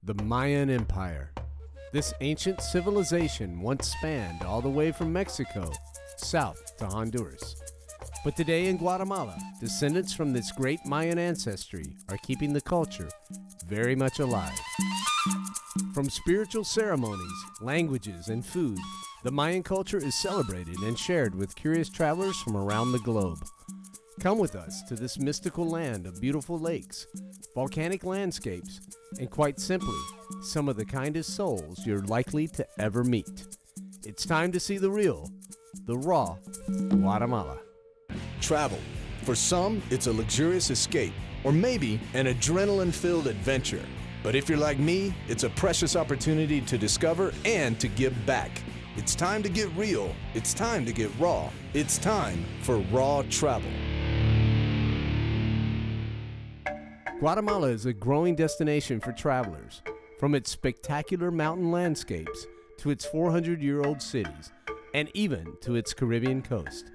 The Mayan Empire. This ancient civilization once spanned all the way from Mexico south to Honduras. But today in Guatemala, descendants from this great Mayan ancestry are keeping the culture very much alive. From spiritual ceremonies, languages, and food, the Mayan culture is celebrated and shared with curious travelers from around the globe. Come with us to this mystical land of beautiful lakes, volcanic landscapes, and quite simply, some of the kindest souls you're likely to ever meet. It's time to see the real, the raw Guatemala. Travel. For some, it's a luxurious escape, or maybe an adrenaline-filled adventure. But if you're like me, it's a precious opportunity to discover and to give back. It's time to get real. It's time to get raw. It's time for RawTravel. Guatemala is a growing destination for travelers, from its spectacular mountain landscapes to its 400-year-old cities, and even to its Caribbean coast.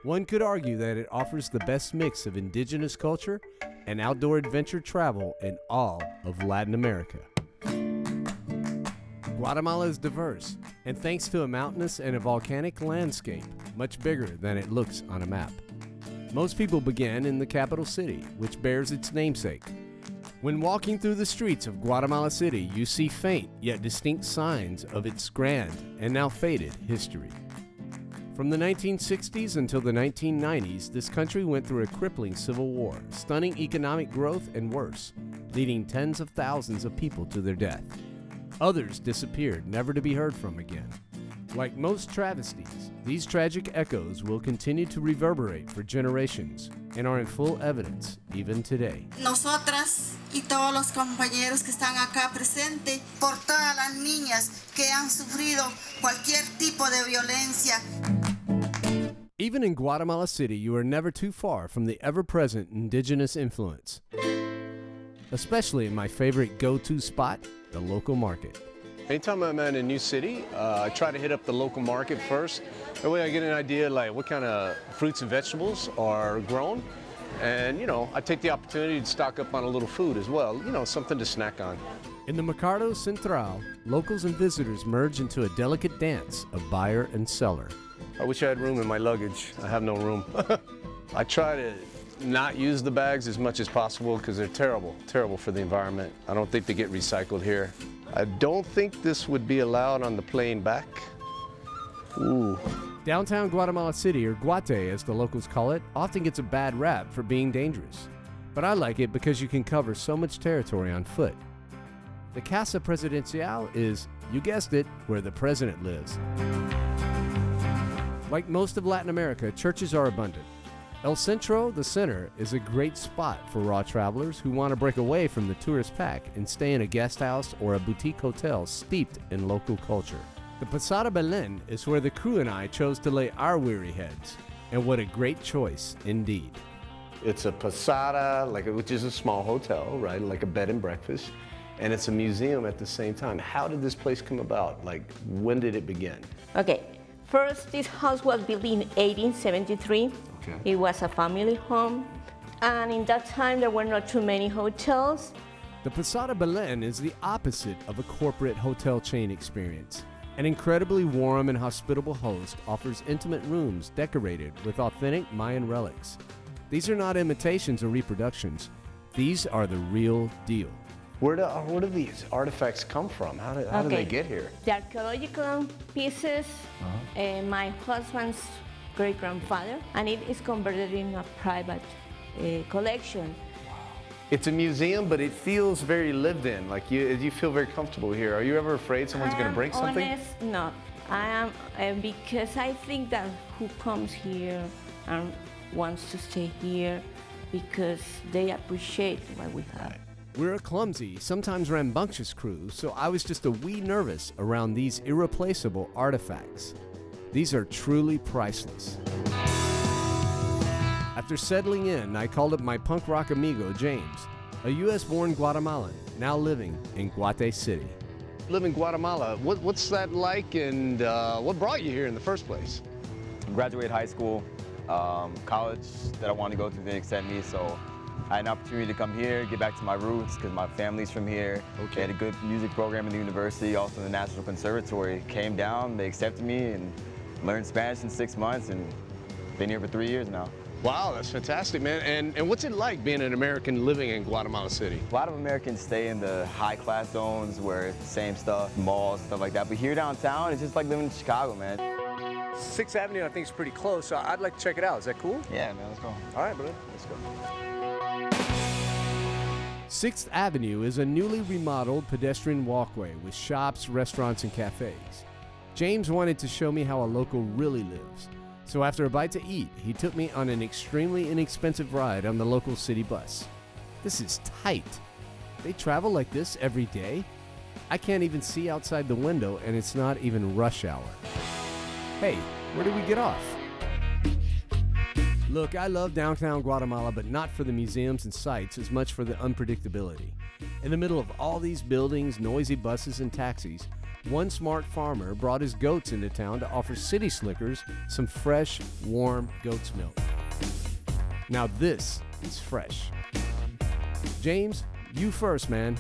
One could argue that it offers the best mix of indigenous culture and outdoor adventure travel in all of Latin America. Guatemala is diverse, and thanks to a mountainous and a volcanic landscape, much bigger than it looks on a map. Most people begin in the capital city, which bears its namesake. When walking through the streets of Guatemala City, you see faint yet distinct signs of its grand and now faded history. From the 1960s until the 1990s, this country went through a crippling civil war, stunning economic growth, and worse, leading tens of thousands of people to their death. Others disappeared, never to be heard from again. Like most travesties, these tragic echoes will continue to reverberate for generations and are in full evidence even today. Nosotras y todos los compañeros que están acá presentes, por todas las niñas que han sufrido cualquier tipo de violencia. Even in Guatemala City, you are never too far from the ever-present indigenous influence, especially in my favorite go-to spot, the local market. Anytime I'm in a new city, I try to hit up the local market first. That way I get an idea like what kind of fruits and vegetables are grown. And, I take the opportunity to stock up on a little food as well, something to snack on. In the Mercado Central, locals and visitors merge into a delicate dance of buyer and seller. I wish I had room in my luggage. I have no room. I try to not use the bags as much as possible because they're terrible for the environment. I don't think they get recycled here. I don't think this would be allowed on the plane back. Ooh. Downtown Guatemala City, or Guate as the locals call it, often gets a bad rap for being dangerous. But I like it because you can cover so much territory on foot. The Casa Presidencial is, you guessed it, where the president lives. Like most of Latin America, churches are abundant. El Centro, the center, is a great spot for raw travelers who want to break away from the tourist pack and stay in a guest house or a boutique hotel steeped in local culture. The Posada Belen is where the crew and I chose to lay our weary heads, and what a great choice indeed. It's a posada, which is a small hotel, right? Like a bed and breakfast, and it's a museum at the same time. How did this place come about? When did it begin? Okay, first this house was built in 1873. Okay. It was a family home, and in that time there were not too many hotels. The Posada Belen is the opposite of a corporate hotel chain experience. An incredibly warm and hospitable host offers intimate rooms decorated with authentic Mayan relics. These are not imitations or reproductions. These are the real deal. Where do these artifacts come from? How do they get here? The archaeological pieces, my husband's great-grandfather, and it is converted in a private collection. It's a museum, but it feels very lived in. You feel very comfortable here. Are you ever afraid someone's going to break something? Honest, no. I am, because I think that who comes here and wants to stay here because they appreciate what we have. We're a clumsy, sometimes rambunctious crew, so I was just a wee nervous around these irreplaceable artifacts. These are truly priceless. After settling in, I called up my punk rock amigo, James, a US-born Guatemalan, now living in Guate City. Live in Guatemala. What's that like, and what brought you here in the first place? Graduated high school, college that I wanted to go to didn't accept me, so I had an opportunity to come here, get back to my roots, because my family's from here. Okay. They had a good music program in the university, also the National Conservatory. Came down, they accepted me, and learned Spanish in 6 months, and been here for 3 years now. Wow, that's fantastic, man. And what's it like being an American living in Guatemala City? A lot of Americans stay in the high-class zones where it's the same stuff, malls, stuff like that. But here downtown, it's just like living in Chicago, man. 6th Avenue, I think, is pretty close, so I'd like to check it out. Is that cool? Yeah, man, let's go. All right, brother, let's go. 6th Avenue is a newly remodeled pedestrian walkway with shops, restaurants, and cafes. James wanted to show me how a local really lives. So after a bite to eat, he took me on an extremely inexpensive ride on the local city bus. This is tight. They travel like this every day? I can't even see outside the window, and it's not even rush hour. Hey, where did we get off? Look, I love downtown Guatemala, but not for the museums and sights as much for the unpredictability. In the middle of all these buildings, noisy buses, and taxis, one smart farmer brought his goats into town to offer city slickers some fresh, warm goat's milk. Now this is fresh. James, you first, man.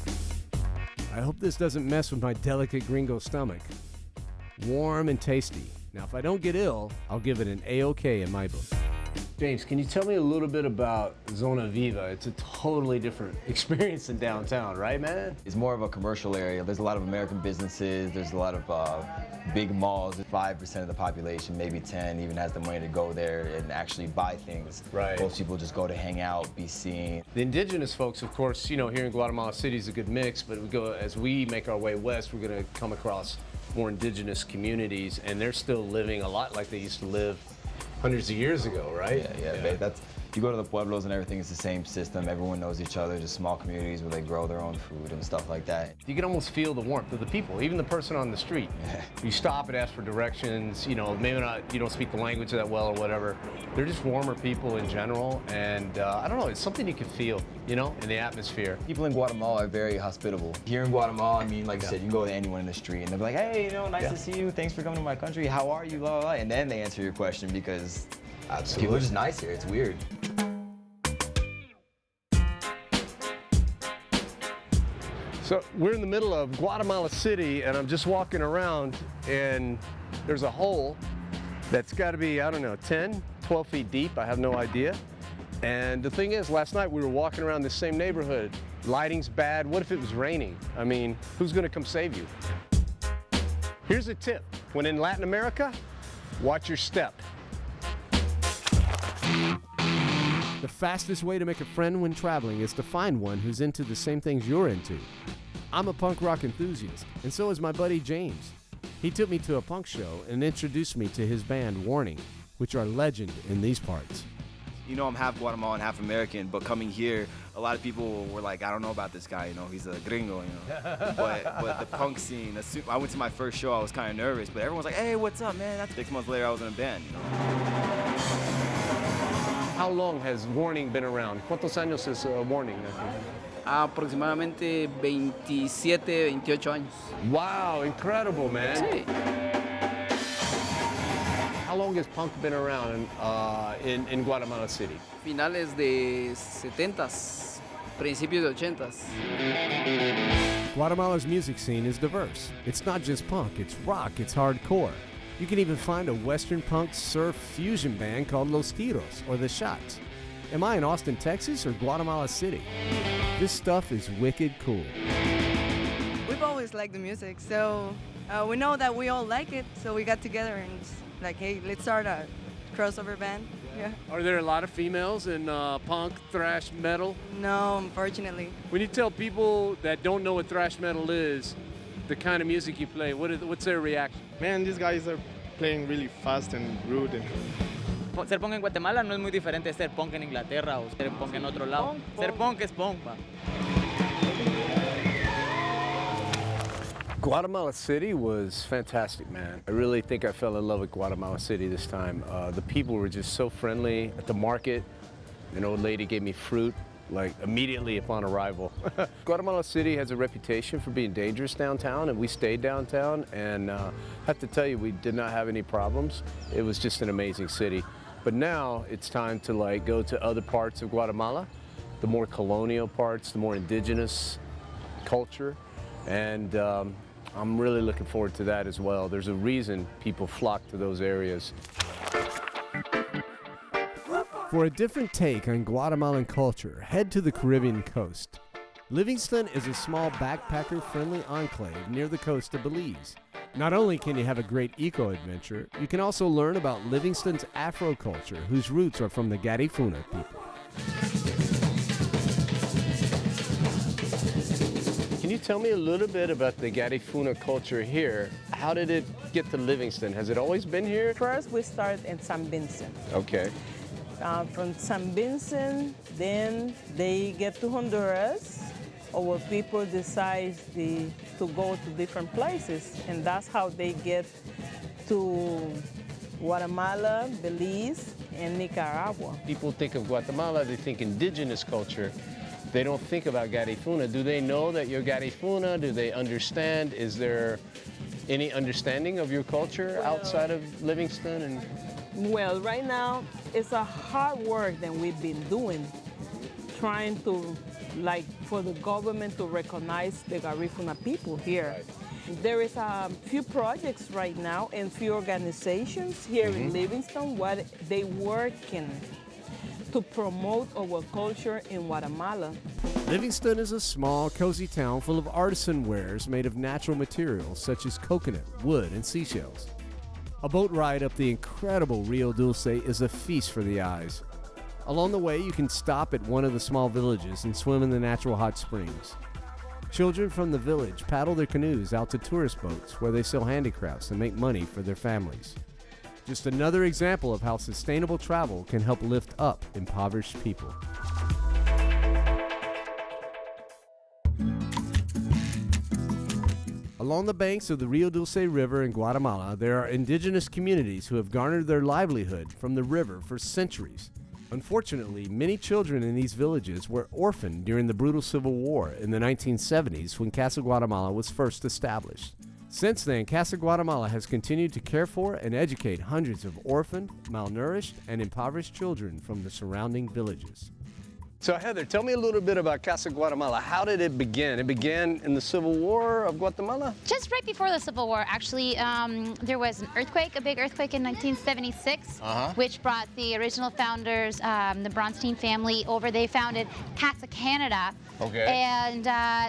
I hope this doesn't mess with my delicate gringo stomach. Warm and tasty. Now, if I don't get ill, I'll give it an A-OK in my book. James, can you tell me a little bit about Zona Viva? It's a totally different experience than downtown, right, man? It's more of a commercial area. There's a lot of American businesses. There's a lot of big malls. 5% of the population, maybe 10, even has the money to go there and actually buy things. Right. Most people just go to hang out, be seen. The indigenous folks, of course, you know, here in Guatemala City is a good mix, but as we make our way west, we're going to come across more indigenous communities, and they're still living a lot like they used to live hundreds of years ago, right? Yeah. That's, you go to the pueblos and everything is the same system. Everyone knows each other, just small communities where they grow their own food and stuff like that. You can almost feel the warmth of the people, even the person on the street. Yeah. You stop and ask for directions, you know, maybe not, you don't speak the language that well or whatever. They're just warmer people in general, and I don't know, it's something you can feel, you know, in the atmosphere. People in Guatemala are very hospitable. Here in Guatemala, I mean, like you said, you can go to anyone in the street and they'll be like, hey, you know, nice to see you, thanks for coming to my country, how are you, blah, blah, blah. And then they answer your question because people are just nice here, it's weird. So we're in the middle of Guatemala City, and I'm just walking around, and there's a hole that's got to be, I don't know, 10, 12 feet deep. I have no idea. And the thing is, last night we were walking around this same neighborhood. Lighting's bad. What if it was raining? I mean, who's going to come save you? Here's a tip. When in Latin America, watch your step. The fastest way to make a friend when traveling is to find one who's into the same things you're into. I'm a punk rock enthusiast, and so is my buddy James. He took me to a punk show and introduced me to his band Warning, which are legend in these parts. You know, I'm half Guatemalan, half American, but coming here, a lot of people were like, I don't know about this guy, you know, he's a gringo, you know. but the punk scene, I went to my first show, I was kind of nervous, but everyone was like, hey, what's up, man? 6 months later, I was in a band, you know. How long has Warning been around? ¿Cuántos años es Warning? Aproximadamente 27, 28 años. Wow, incredible, man. Sí. How long has punk been around in Guatemala City? Finales de 70s, principios de 80s. Guatemala's music scene is diverse. It's not just punk, it's rock, it's hardcore. You can even find a Western punk surf fusion band called Los Tiros, or The Shots. Am I in Austin, Texas, or Guatemala City? This stuff is wicked cool. We've always liked the music, so we know that we all like it, so we got together and like, hey, let's start a crossover band. Yeah. Are there a lot of females in punk, thrash metal? No, unfortunately. When you tell people that don't know what thrash metal is, the kind of music you play, what's their reaction? Man, these guys are playing really fast and rude. And Ser punk en Guatemala no es muy diferente de ser punk en Inglaterra o ser punk en otro lado. Ser punk es punk, pa. Guatemala City was fantastic, man. I really think I fell in love with Guatemala City this time. The people were just so friendly. At the market, an old lady gave me fruit, like immediately upon arrival. Guatemala City has a reputation for being dangerous downtown, and we stayed downtown, and I have to tell you, we did not have any problems. It was just an amazing city. But now it's time to like go to other parts of Guatemala, the more colonial parts, the more indigenous culture, and I'm really looking forward to that as well. There's a reason people flock to those areas. For a different take on Guatemalan culture, head to the Caribbean coast. Livingston is a small backpacker-friendly enclave near the coast of Belize. Not only can you have a great eco-adventure, you can also learn about Livingston's Afro culture, whose roots are from the Garifuna people. Can you tell me a little bit about the Garifuna culture here? How did it get to Livingston? Has it always been here? First, we started in San Vincent. Okay. From San Vincent, then they get to Honduras, our people decide to go to different places, and that's how they get to Guatemala, Belize, and Nicaragua. People think of Guatemala, they think indigenous culture. They don't think about Garifuna. Do they know that you're Garifuna? Do they understand? Is there any understanding of your culture outside of Livingston? And well, right now, it's a hard work that we've been doing, trying to, like, for the government to recognize the Garifuna people here. Right. There is a few projects right now and few organizations here in Livingston what they working to promote our culture in Guatemala. Livingston is a small, cozy town full of artisan wares made of natural materials such as coconut, wood, and seashells. A boat ride up the incredible Rio Dulce is a feast for the eyes. Along the way, you can stop at one of the small villages and swim in the natural hot springs. Children from the village paddle their canoes out to tourist boats where they sell handicrafts and make money for their families. Just another example of how sustainable travel can help lift up impoverished people. Along the banks of the Rio Dulce River in Guatemala, there are indigenous communities who have garnered their livelihood from the river for centuries. Unfortunately, many children in these villages were orphaned during the brutal Civil War in the 1970s when Casa Guatemala was first established. Since then, Casa Guatemala has continued to care for and educate hundreds of orphaned, malnourished, and impoverished children from the surrounding villages. so Heather, tell me a little bit about Casa Guatemala. How did it begin? It began in the Civil War of Guatemala? Just right before the Civil War, actually, there was an earthquake, a big earthquake in 1976, which brought the original founders, the Bronstein family, over. They founded Casa Canada. Okay. And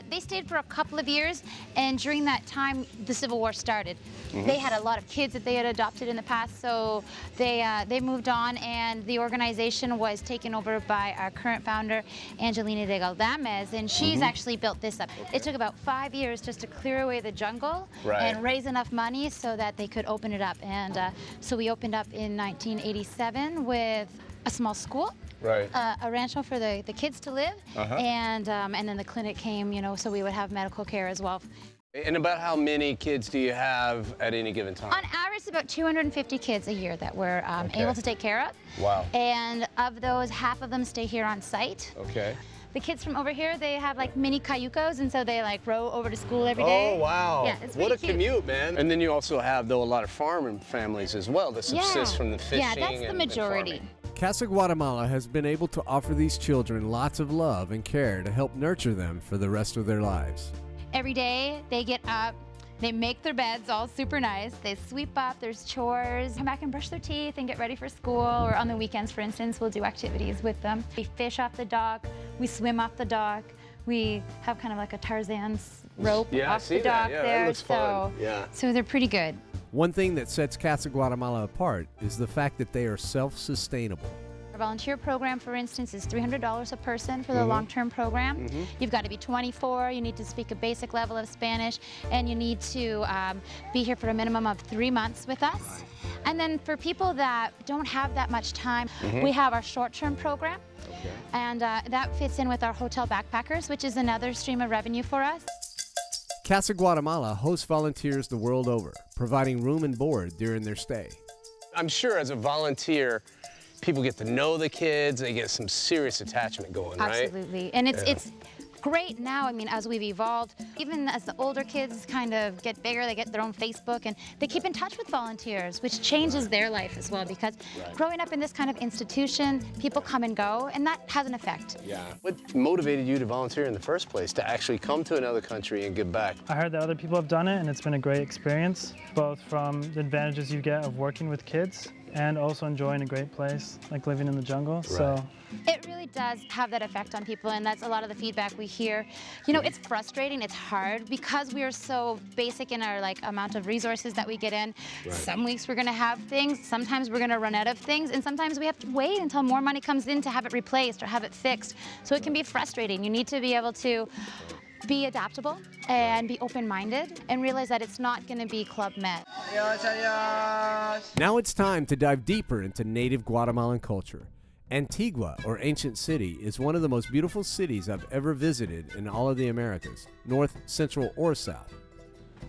they stayed for a couple of years, and during that time, the Civil War started. They had a lot of kids that they had adopted in the past, so they moved on, and the organization was taken over by our current founder, Angelina de Galdames, and she's actually built this up. It took about 5 years just to clear away the jungle and raise enough money so that they could open it up. And so we opened up in 1987 with a small school. A rancho for the kids to live, and then the clinic came, you know, so we would have medical care as well. And about how many kids do you have at any given time? On average, about 250 kids a year that we're able to take care of. Wow. And of those, half of them stay here on site. Okay. The kids from over here, they have like mini cayucos, and so they like row over to school every day. Oh, wow. Yeah, it's what a cute. commute, man. And then you also have, though, a lot of farming families as well that subsist from the fishing. Yeah, that's the majority. And Casa Guatemala has been able to offer these children lots of love and care to help nurture them for the rest of their lives. Every day, they get up, they make their beds all super nice, they sweep up, there's chores, come back and brush their teeth and get ready for school, or on the weekends, for instance, we'll do activities with them. We fish off the dock, we swim off the dock, we have kind of like a Tarzan's rope off the dock there. That looks fun. So they're pretty good. One thing that sets Casa Guatemala apart is the fact that they are self-sustainable. Our volunteer program, for instance, is $300 a person for the long-term program. You've got to be 24, you need to speak a basic level of Spanish, and you need to be here for a minimum of 3 months with us. And then for people that don't have that much time, we have our short-term program, and that fits in with our hotel backpackers, which is another stream of revenue for us. Casa Guatemala hosts volunteers the world over, providing room and board during their stay. I'm sure as a volunteer, people get to know the kids, they get some serious attachment going, right? Absolutely. And it's great now, I mean, as we've evolved, even as the older kids kind of get bigger, they get their own Facebook and they keep in touch with volunteers, which changes their life as well, because growing up in this kind of institution, people come and go, and that has an effect. Yeah. What motivated you to volunteer in the first place, to actually come to another country and give back? I heard that other people have done it, and it's been a great experience, both from the advantages you get of working with kids and also enjoying a great place, like living in the jungle. So it really does have that effect on people, and that's a lot of the feedback we hear. You know, it's frustrating, it's hard, because we are so basic in our amount of resources that we get in. Some weeks we're gonna have things, sometimes we're gonna run out of things, and sometimes we have to wait until more money comes in to have it replaced or have it fixed. So it can be frustrating. You need to be able to be adaptable and be open-minded and realize that it's not going to be Club Med. Now it's time to dive deeper into native Guatemalan culture. Antigua, or Ancient City, is one of the most beautiful cities I've ever visited in all of the Americas, north, central, or south.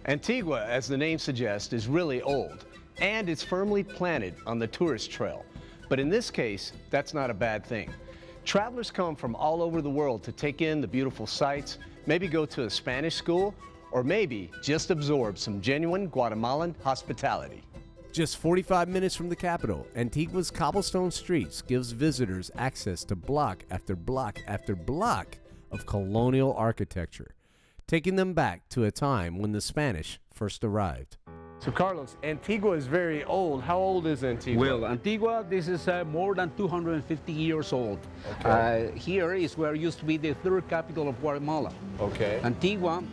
Antigua, as the name suggests, is really old, and it's firmly planted on the tourist trail. But in this case, that's not a bad thing. Travelers come from all over the world to take in the beautiful sights, maybe go to a Spanish school, or maybe just absorb some genuine Guatemalan hospitality. Just 45 minutes from the capital, Antigua's cobblestone streets gives visitors access to block after block after block of colonial architecture, taking them back to a time when the Spanish first arrived. So Carlos, Antigua is very old. How old is Antigua? Well, Antigua, this is more than 250 years old. Okay. Here is where used to be the third capital of Guatemala. Okay. Antigua,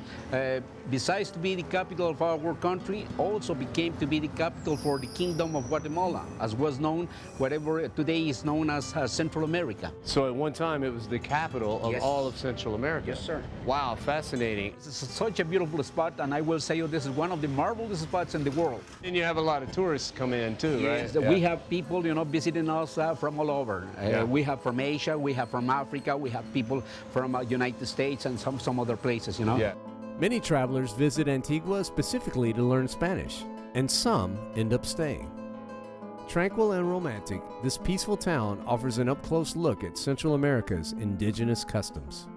besides to be the capital of our country, also became to be the capital for the Kingdom of Guatemala, as was known, whatever today is known as Central America. So at one time it was the capital of Yes. all of Central America. Yes, sir. Wow, fascinating. This is such a beautiful spot, and I will say you this is one of the marvelous spots in the world. And you have a lot of tourists come in too, Yes, right? we have people, visiting us from all over. We have from Asia, we have from Africa, we have people from United States and some other places, Yeah. Many travelers visit Antigua specifically to learn Spanish, and some end up staying. Tranquil and romantic, this peaceful town offers an up-close look at Central America's indigenous customs.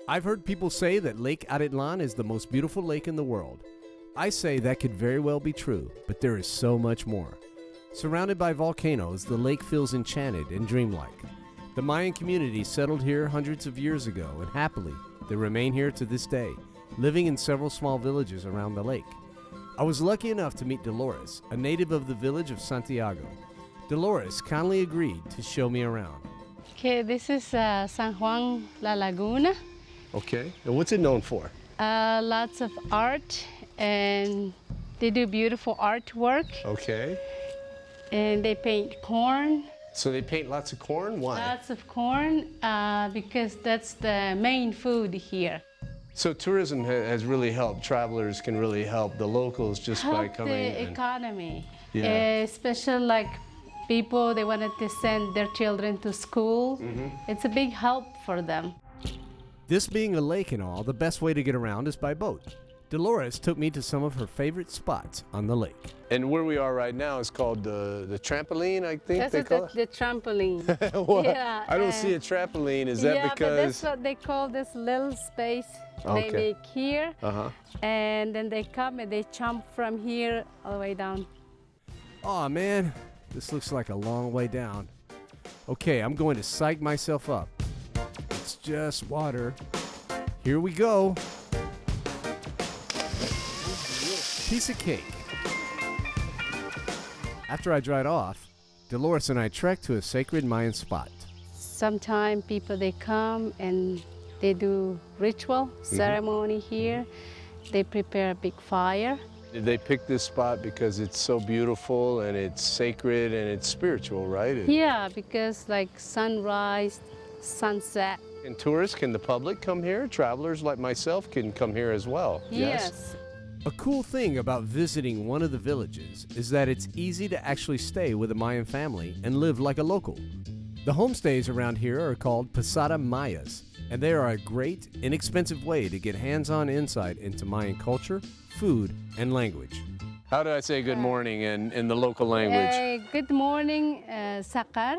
I've heard people say that Lake Atitlan is the most beautiful lake in the world. I say that could very well be true, but there is so much more. Surrounded by volcanoes, the lake feels enchanted and dreamlike. The Mayan community settled here hundreds of years ago, and happily, they remain here to this day, living in several small villages around the lake. I was lucky enough to meet Dolores, a native of the village of Santiago. Dolores kindly agreed to show me around. Okay, this is San Juan La Laguna. Okay. And what's it known for? Lots of art, and they do beautiful artwork. Okay. And they paint corn. So they paint lots of corn? Why? Lots of corn, because that's the main food here. So tourism has really helped. Travelers can really help the locals just by coming in. Help the economy. Yeah. Especially like people, they wanted to send their children to school. It's a big help for them. This being a lake and all, the best way to get around is by boat. Dolores took me to some of her favorite spots on the lake. And where we are right now is called the trampoline, I think they call it? The trampoline. Well, Yeah, I don't see a trampoline. Is that because? But that's what they call this little space they make here. And then they come and they jump from here all the way down. Aw, man, this looks like a long way down. Okay, I'm going to psych myself up. It's just water. Here we go. Piece of cake. After I dried off, Dolores and I trekked to a sacred Mayan spot. Sometimes people, they come and they do ritual ceremony here. They prepare a big fire. Did they pick this spot because it's so beautiful and it's sacred and it's spiritual, right? Yeah, because like sunrise, sunset. And tourists, can the public come here? Travelers like myself can come here as well? Yes. A cool thing about visiting one of the villages is that it's easy to actually stay with a Mayan family and live like a local. The homestays around here are called Posada Mayas, and they are a great, inexpensive way to get hands-on insight into Mayan culture, food, and language. How do I say good morning in the local language? Good morning, Sakar.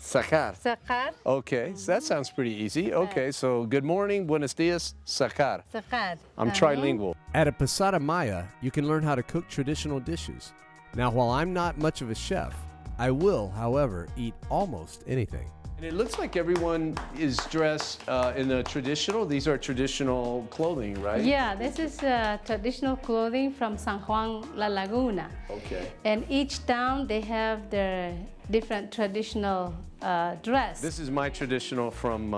Sacar. Sacar. Okay, so that sounds pretty easy. Okay, so good morning, buenos dias, sacar. Sacar. I'm trilingual. At a Posada Maya, you can learn how to cook traditional dishes. Now, while I'm not much of a chef, I will, however, eat almost anything. And it looks like everyone is dressed in the traditional. These are traditional clothing, right? Yeah, this is traditional clothing from San Juan La Laguna. Okay. And each town, they have their different traditional dress. This is my traditional from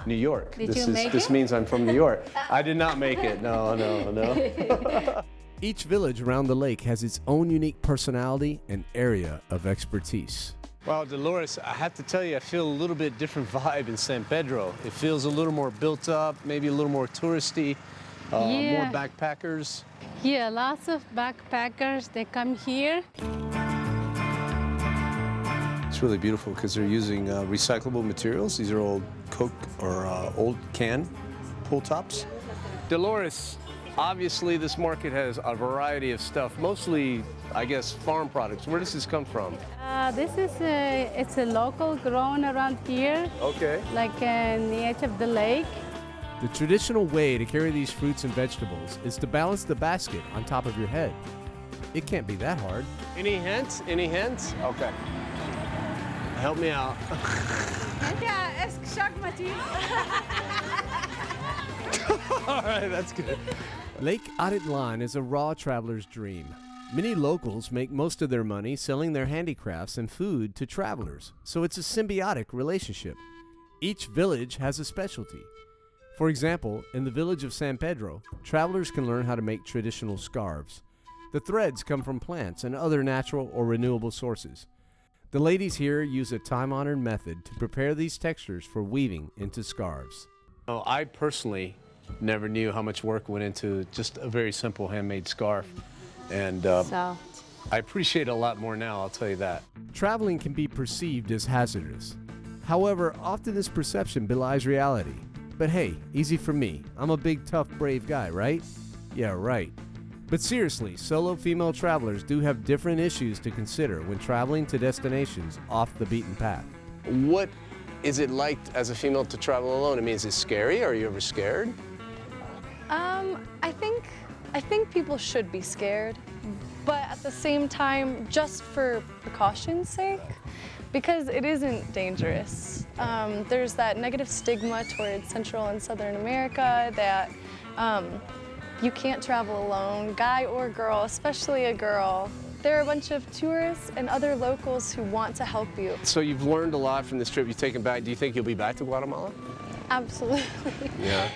New York. Did you make this it? means I'm from New York. I did not make it. No. Each village around the lake has its own unique personality and area of expertise. Well, Dolores, I have to tell you, I feel a little bit different vibe in San Pedro. It feels a little more built up, maybe a little more touristy, more backpackers. Yeah, lots of backpackers, they come here. It's really beautiful because they're using recyclable materials. These are old Coke or old can pull tops. Dolores, obviously this market has a variety of stuff, mostly, I guess, farm products. Where does this come from? This is it's a local grown around here. Okay. Like in the edge of the lake. The traditional way to carry these fruits and vegetables is to balance the basket on top of your head. It can't be that hard. Any hints? Any hints? Okay. Help me out. Yeah, es shakmati. All right, that's good. Lake Atitlan is a raw traveler's dream. Many locals make most of their money selling their handicrafts and food to travelers, so it's a symbiotic relationship. Each village has a specialty. For example, in the village of San Pedro, travelers can learn how to make traditional scarves. The threads come from plants and other natural or renewable sources. The ladies here use a time-honored method to prepare these textures for weaving into scarves. Oh, I personally never knew how much work went into just a very simple handmade scarf. And I appreciate it a lot more now, I'll tell you that. Traveling can be perceived as hazardous. However, often this perception belies reality. But hey, easy for me. I'm a big, tough, brave guy, right? Yeah, right. But seriously, solo female travelers do have different issues to consider when traveling to destinations off the beaten path. What is it like as a female to travel alone? I mean, is it scary? Are you ever scared? I think people should be scared, but at the same time, just for precaution's sake, because it isn't dangerous. There's that negative stigma towards Central and Southern America that you can't travel alone, guy or girl, especially a girl. There are a bunch of tourists and other locals who want to help you. So you've learned a lot from this trip you've taken back. Do you think you'll be back to Guatemala? Absolutely. Yeah.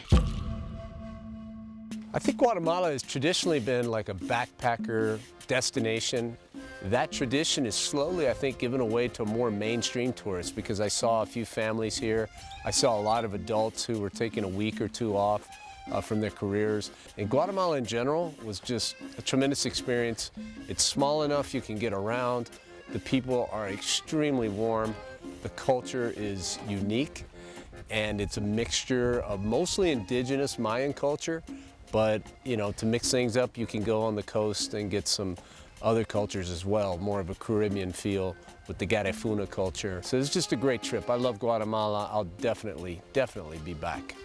I think Guatemala has traditionally been like a backpacker destination. That tradition is slowly, I think, given away to more mainstream tourists because I saw a few families here. I saw a lot of adults who were taking a week or two off from their careers. And Guatemala in general was just a tremendous experience. It's small enough you can get around. The people are extremely warm. The culture is unique, and it's a mixture of mostly indigenous Mayan culture. But, you know, to mix things up, you can go on the coast and get some other cultures as well, more of a Caribbean feel with the Garifuna culture. So it's just a great trip. I love Guatemala. I'll definitely be back.